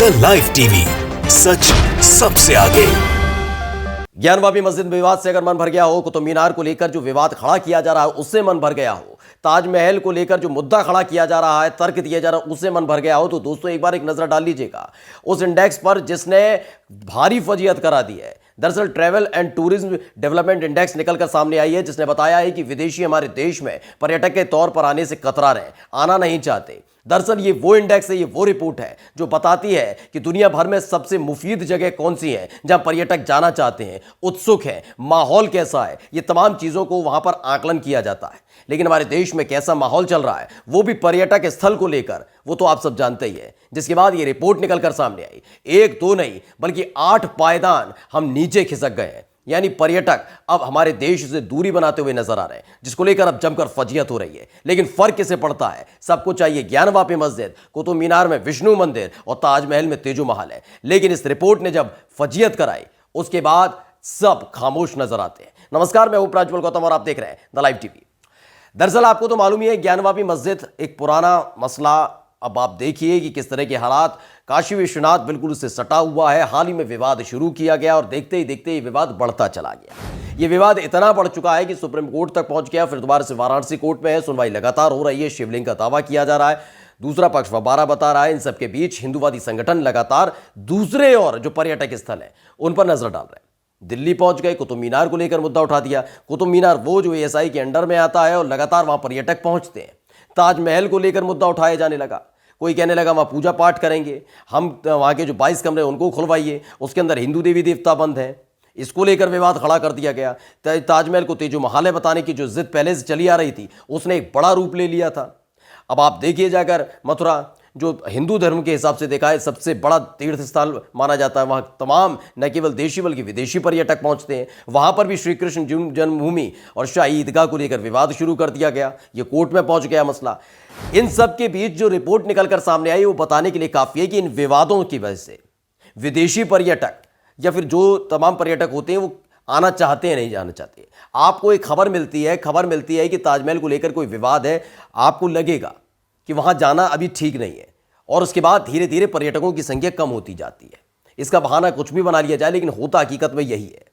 The live TV, सच सबसे आगे। ज्ञानवापी मस्जिद विवाद से अगर मन भर गया हो, कुतुब मीनार को लेकर जो विवाद खड़ा किया जा रहा है उससे मन भर गया हो, ताजमहल को लेकर जो मुद्दा खड़ा किया जा रहा है, तर्क दिया जा रहा है उससे मन भर गया हो, तो दोस्तों एक बार एक नजर डाल लीजिएगा उस इंडेक्स पर जिसने भारी फजीहत करा दी है। दरअसल travel and tourism development index निकलकर सामने आई है, जिसने बताया है कि विदेशी हमारे देश में पर्यटक के तौर पर आने से कतरा रहे, आना नहीं चाहते। दरअसल ये वो इंडेक्स है, ये वो रिपोर्ट है जो बताती है कि दुनिया भर में सबसे मुफीद जगह कौन सी है जहां पर्यटक जाना चाहते हैं, उत्सुक है, माहौल कैसा है, ये तमाम चीजों को वहां पर आकलन किया जाता है। लेकिन हमारे देश में कैसा माहौल चल रहा है, वो भी पर्यटक स्थल को लेकर, वो तो आप सब जानते ही है। जिसके बाद ये रिपोर्ट निकलकर सामने आई, एक दो नहीं बल्कि 8 पायदान हम नीचे खिसक गए हैं। यानी पर्यटक अब हमारे देश से दूरी बनाते हुए नजर आ रहे हैं, जिसको लेकर अब जमकर फजीहत हो रही है। लेकिन फर्क किसे पड़ता है? सबको चाहिए ज्ञानवापी मस्जिद, कुतुब मीनार में विष्णु मंदिर और ताजमहल में तेजो महल है। लेकिन इस रिपोर्ट ने जब फजीहत कराई उसके बाद सब खामोश नजर आते हैं। नमस्कार, मैं उपराज्यपाल गौतम और आप देख रहे हैं द लाइव टीवी। दरअसल आपको तो मालूम ही है, ज्ञानवापी मस्जिद एक पुराना मसला। अब आप देखिए कि किस तरह के हालात, काशी विश्वनाथ बिल्कुल उससे सटा हुआ है। हाल ही में विवाद शुरू किया गया और देखते ही देखते ये विवाद बढ़ता चला गया। ये विवाद इतना बढ़ चुका है कि सुप्रीम कोर्ट तक पहुंच गया, फिर दोबारा से वाराणसी कोर्ट में है, सुनवाई लगातार हो रही है, शिवलिंग का दावा किया जा रहा है, दूसरा पक्ष फव्वारा बता रहा है। इन सबके बीच हिंदूवादी संगठन लगातार दूसरे और जो पर्यटक स्थल है उन पर नजर डाल रहे हैं। दिल्ली पहुंच गए, कुतुब मीनार को लेकर मुद्दा उठा दिया। कुतुब मीनार वो जो ASI के अंडर में आता है और लगातार वहां पर्यटक पहुंचते हैं। ताजमहल को लेकर मुद्दा उठाया जाने लगा, कोई कहने लगा वहाँ पूजा पाठ करेंगे, हम वहाँ के जो 22 कमरे उनको खुलवाइए, उसके अंदर हिंदू देवी देवता बंद हैं। इसको लेकर विवाद खड़ा कर दिया गया। ताजमहल को तेजो महल बताने की जो जिद पहले से चली आ रही थी उसने एक बड़ा रूप ले लिया था। अब आप देखिए जाकर मथुरा, जो हिंदू धर्म के हिसाब से देखा है सबसे बड़ा तीर्थ स्थल माना जाता है, वहाँ तमाम न केवल देशी बल्कि विदेशी पर्यटक पहुँचते हैं। वहाँ पर भी श्री कृष्ण जन्मभूमि और शाही ईदगाह को लेकर विवाद शुरू कर दिया गया। ये कोर्ट में पहुँच गया मसला। इन सब के बीच जो रिपोर्ट निकलकर सामने आई वो बताने के लिए काफ़ी है कि इन विवादों की वजह से विदेशी पर्यटक या फिर जो तमाम पर्यटक होते हैं वो आना चाहते हैं, नहीं जाना चाहते। आपको एक खबर मिलती है कि ताजमहल को लेकर कोई विवाद है, आपको लगेगा कि वहां जाना अभी ठीक नहीं है, और उसके बाद धीरे धीरे पर्यटकों की संख्या कम होती जाती है। इसका बहाना कुछ भी बना लिया जाए, लेकिन होता हकीकत में यही है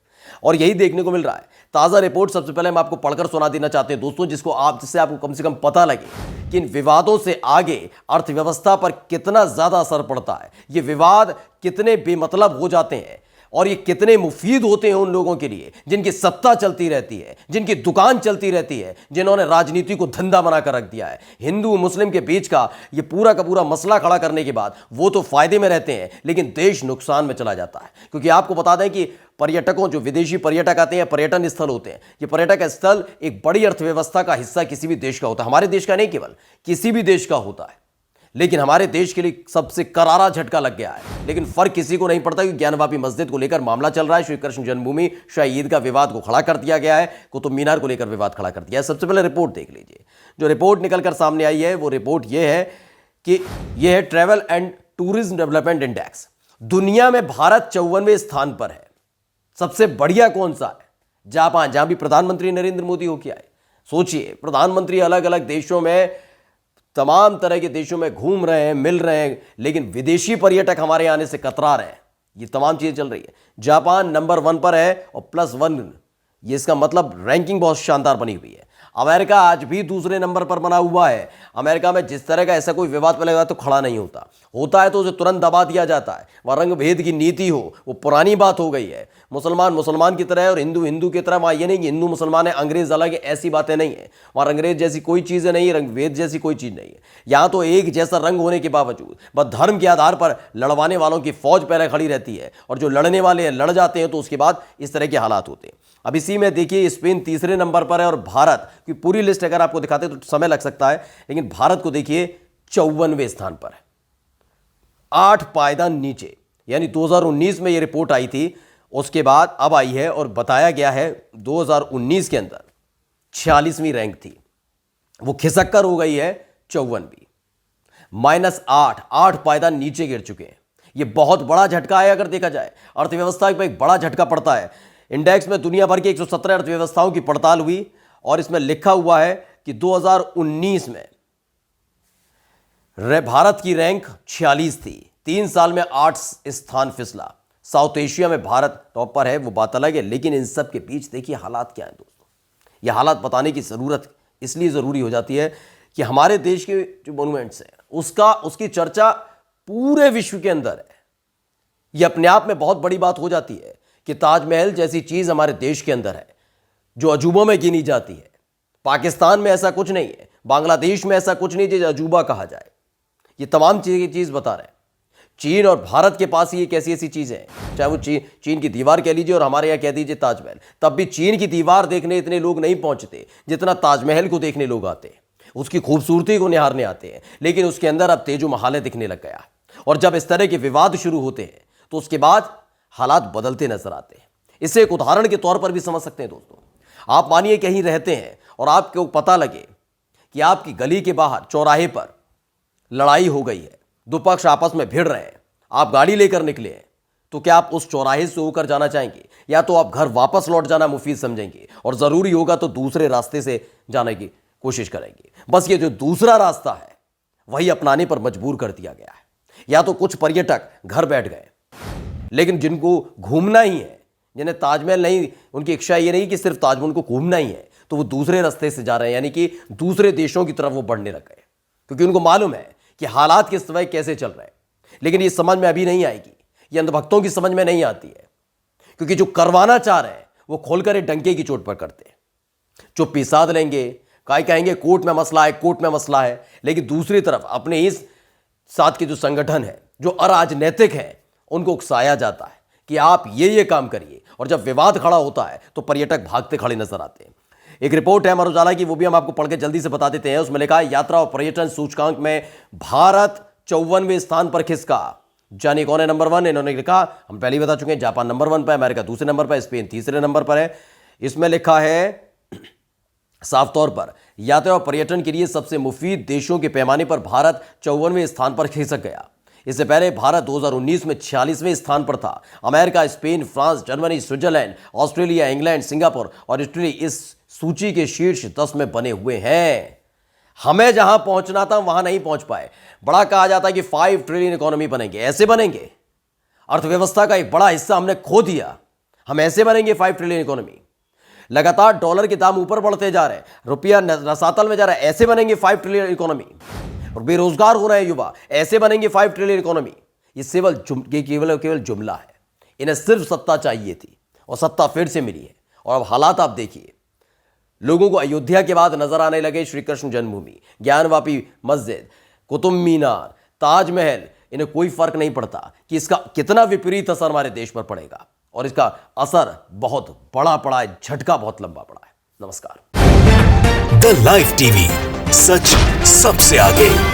और यही देखने को मिल रहा है। ताज़ा रिपोर्ट सबसे पहले हम आपको पढ़कर सुना देना चाहते हैं दोस्तों, जिससे आपको कम से कम पता लगे कि इन विवादों से आगे अर्थव्यवस्था पर कितना ज़्यादा असर पड़ता है, ये विवाद कितने बेमतलब हो जाते हैं और ये कितने मुफीद होते हैं उन लोगों के लिए जिनकी सत्ता चलती रहती है, जिनकी दुकान चलती रहती है, जिन्होंने राजनीति को धंधा बनाकर रख दिया है। हिंदू मुस्लिम के बीच का ये पूरा का पूरा मसला खड़ा करने के बाद वो तो फायदे में रहते हैं, लेकिन देश नुकसान में चला जाता है। क्योंकि आपको बता दें कि पर्यटकों, जो विदेशी पर्यटक आते हैं, पर्यटन स्थल होते हैं, ये पर्यटक स्थल एक बड़ी अर्थव्यवस्था का हिस्सा किसी भी देश का होता है। हमारे देश का नहीं, केवल किसी भी देश का होता है। लेकिन हमारे देश के लिए सबसे करारा झटका लग गया है। लेकिन फर्क किसी को नहीं पड़ता कि ज्ञानवापी मस्जिद को लेकर मामला चल रहा है, श्री कृष्ण जन्मभूमि शाही ईदगाह विवाद को खड़ा कर दिया गया है, कुतुब मीनार को लेकर विवाद खड़ा कर दिया है। सबसे पहले रिपोर्ट देख लीजिए। जो रिपोर्ट निकलकर सामने आई है वो रिपोर्ट ये है कि यह है travel and tourism development index. दुनिया में भारत 54वें स्थान पर है। सबसे बढ़िया कौन सा है? जापान, जहां भी प्रधानमंत्री नरेंद्र मोदी होके आए। सोचिए, प्रधानमंत्री अलग अलग देशों में, तमाम तरह के देशों में घूम रहे हैं, मिल रहे हैं, लेकिन विदेशी पर्यटक हमारे आने से कतरा रहे हैं। ये तमाम चीजें चल रही है। जापान नंबर 1 पर है और +1, ये इसका मतलब रैंकिंग बहुत शानदार बनी हुई है। अमेरिका आज भी दूसरे नंबर पर बना हुआ है। अमेरिका में जिस तरह का ऐसा कोई विवाद पहले हुआ तो खड़ा नहीं होता है तो उसे तुरंत दबा दिया जाता है। वहाँ रंग भेद की नीति हो, वो पुरानी बात हो गई है। मुसलमान मुसलमान की तरह है और हिंदू हिंदू की तरह। वहाँ ये नहीं कि हिंदू मुसलमान है, अंग्रेज अलग है, ऐसी बातें नहीं है। वहाँ अंग्रेज जैसी कोई चीज़ नहीं है, रंग भेद जैसी कोई चीज़ नहीं है। यहाँ तो एक जैसा रंग होने के बावजूद बस धर्म के आधार पर लड़वाने वालों की फौज पहले खड़ी रहती है, और जो लड़ने वाले लड़ जाते हैं तो उसके बाद इस तरह के हालात होते हैं। अब इसी में देखिए, स्पेन तीसरे नंबर पर है और भारत की पूरी लिस्ट अगर आपको दिखाते तो समय लग सकता है, लेकिन भारत को देखिए 54वें स्थान पर है, 8 पायदान नीचे। यानी 2019 में ये रिपोर्ट आई थी, उसके बाद अब आई है और बताया गया है 2019 के अंदर 46वीं रैंक थी, वो खिसक कर हो गई है 54वीं, -8 पायदान नीचे गिर चुके हैं। ये बहुत बड़ा झटका है अगर देखा जाए, अर्थव्यवस्था पर एक बड़ा झटका पड़ता है। इंडेक्स में दुनिया भर की 117 अर्थव्यवस्थाओं की पड़ताल हुई और इसमें लिखा हुआ है कि 2019 में भारत की रैंक 46 थी, 3 साल में 8 स्थान फिसला। साउथ एशिया में भारत टॉप पर है, वो बात अलग है, लेकिन इन सब के बीच देखिए हालात क्या हैं दोस्तों। ये हालात बताने की ज़रूरत इसलिए ज़रूरी हो जाती है कि हमारे देश के जो मोन्यूमेंट्स हैं उसकी चर्चा पूरे विश्व के अंदर है। ये अपने आप में बहुत बड़ी बात हो जाती है कि ताजमहल जैसी चीज़ हमारे देश के अंदर है जो अजूबों में गिनी जाती है। पाकिस्तान में ऐसा कुछ नहीं है, बांग्लादेश में ऐसा कुछ नहीं जो अजूबा कहा जाए। ये तमाम चीज़ बता रहे हैं। चीन और भारत के पास ही एक ऐसी चीज़ें हैं, चाहे वो चीन की दीवार कह लीजिए और हमारे यहाँ कह दीजिए ताजमहल। तब भी चीन की दीवार देखने इतने लोग नहीं पहुंचते जितना ताजमहल को देखने लोग आते हैं, उसकी खूबसूरती को निहारने आते हैं। लेकिन उसके अंदर अब तेजो महाल दिखने लग गया, और जब इस तरह के विवाद शुरू होते हैं तो उसके बाद हालात बदलते नजर आते हैं। इसे एक उदाहरण के तौर पर भी समझ सकते हैं दोस्तों। आप मानिए कहीं रहते हैं और आपको पता लगे कि आपकी गली के बाहर चौराहे पर लड़ाई हो गई है, दो पक्ष आपस में भिड़ रहे हैं, आप गाड़ी लेकर निकले हैं, तो क्या आप उस चौराहे से होकर जाना चाहेंगे, या तो आप घर वापस लौट जाना मुफीद समझेंगे, और ज़रूरी होगा तो दूसरे रास्ते से जाने की कोशिश करेंगे। बस ये जो दूसरा रास्ता है वही अपनाने पर मजबूर कर दिया गया है। या तो कुछ पर्यटक घर बैठ गए, लेकिन जिनको घूमना ही है, जिन्हें ताजमहल नहीं, उनकी इच्छा ये नहीं कि सिर्फ ताजमहल को घूमना ही है, तो वो दूसरे रास्ते से जा रहे हैं, यानी कि दूसरे देशों की तरफ वो बढ़ने लग गए, क्योंकि उनको मालूम है कि हालात किस तरह कैसे चल रहे हैं। लेकिन ये समझ में अभी नहीं आएगी, ये अंधभक्तों की समझ में नहीं आती है, क्योंकि जो करवाना चाह रहे हैं वो खोलकर एक डंके की चोट पर करते हैं। चुप्पी साध लेंगे, कहेंगे कोर्ट में मसला है, कोर्ट में मसला है, लेकिन दूसरी तरफ अपने इस साथ के जो संगठन है, जो अराजनैतिक है, उनको उकसाया जाता है कि आप ये काम करिए, और जब विवाद खड़ा होता है तो पर्यटक भागते खड़े नजर आते हैं। एक रिपोर्ट है अमर उजाला की, वो भी हम आपको पढ़ के जल्दी से बता देते हैं। उसमें लिखा है यात्रा और पर्यटन सूचकांक में भारत 54वें स्थान पर खिसका। जानिए कौन है नंबर 1? इन्होंने लिखा, हम पहले ही बता चुके हैं, जापान नंबर 1 पर, अमेरिका दूसरे नंबर पर, स्पेन तीसरे नंबर पर है। इसमें लिखा है साफ तौर पर यात्रा और पर्यटन के लिए सबसे मुफीद देशों के पैमाने पर भारत 54वें स्थान पर खिसक गया। इससे पहले भारत 2019 में 46वें स्थान पर था। America, Spain, France, Germany, Switzerland, Australia, England, Singapore और इटली इस सूची के शीर्ष 10 में बने हुए हैं। हमें जहां पहुंचना था वहां नहीं पहुंच पाए। बड़ा कहा जाता है कि 5 ट्रिलियन इकोनॉमी बनेंगे, ऐसे बनेंगे। अर्थव्यवस्था का एक बड़ा हिस्सा हमने खो दिया, हम ऐसे बनेंगे 5 ट्रिलियन इकोनॉमी। लगातार डॉलर के दाम ऊपर बढ़ते जा रहे हैं, रुपया रसातल में जा रहा है, ऐसे बनेंगे 5 ट्रिलियन इकोनॉमी। और बेरोजगार हो रहे हैं युवा, ऐसे बनेंगे 5 ट्रिलियन इकोनॉमी। ये केवल जुमला है। इन्हें सिर्फ सत्ता चाहिए थी और सत्ता फिर से मिली है। और अब हालात आप देखिए, लोगों को अयोध्या के बाद नजर आने लगे श्री कृष्ण जन्मभूमि, ज्ञानवापी मस्जिद, कुतुब मीनार, ताजमहल। इन्हें कोई फर्क नहीं पड़ता कि इसका कितना विपरीत असर हमारे देश पर पड़ेगा, और इसका असर बहुत बड़ा पड़ा है, झटका बहुत लंबा पड़ा है। नमस्कार। द लाइव टीवी, सच सबसे आगे।